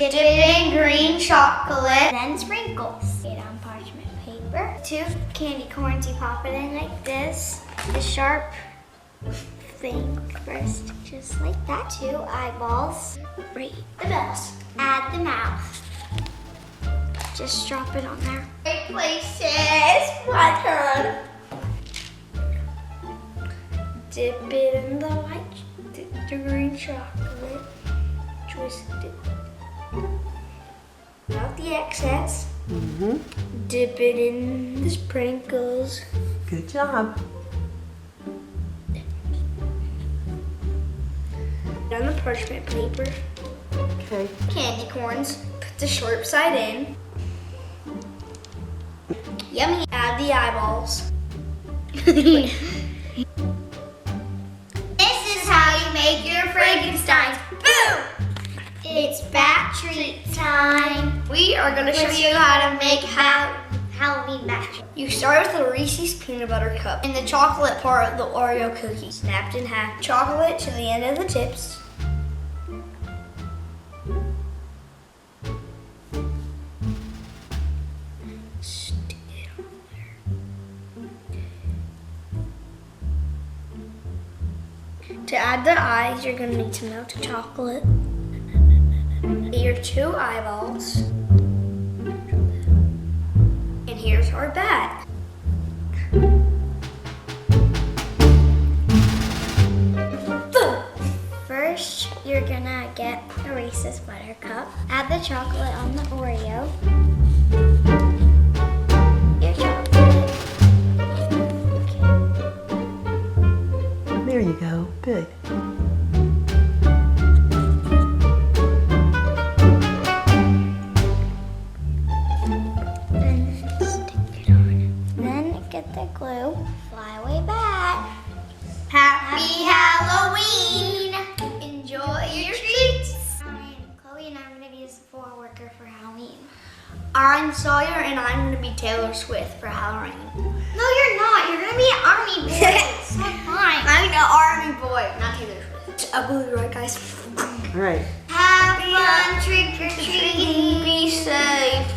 Dip it in green chocolate. Then sprinkles. Get on parchment paper. 2 candy corns, you pop it in like this. The sharp thing first, just like that. 2 eyeballs. Right, the bells. Add the mouth. Just drop it on there. Great places. My turn. Dip it in the the green chocolate. Twist it. Out the excess. Dip it in the sprinkles. Good job. On the parchment paper. Okay. Candy corns. Put the sharp side in. Yummy. Add the eyeballs. This is how you make your Frankensteins. Boom! It's bat treat time. We are going to show you how to make Halloween bat treats. You start with the Reese's peanut butter cup and the chocolate part of the Oreo cookie. Snapped in half. Chocolate to the end of the tips. Stick it on there. To add the eyes, you're going to need to melt the chocolate. Get your 2 eyeballs. And here's our bat. Boom! First, you're gonna get a Reese's buttercup. Add the chocolate on the Oreo. Your chocolate. Okay. There you go. Good. Get the glue. Fly away bat. Happy Halloween! Enjoy your treats. Chloe and I'm going to be a Sephora worker for Halloween. I'm Sawyer and I'm going to be Taylor Swift for Halloween. No, you're not. You're going to be an army boy. It's not fine. I'm the army boy, not Taylor Swift. I believe right, guys. All right. Have fun trick or treating. Be safe.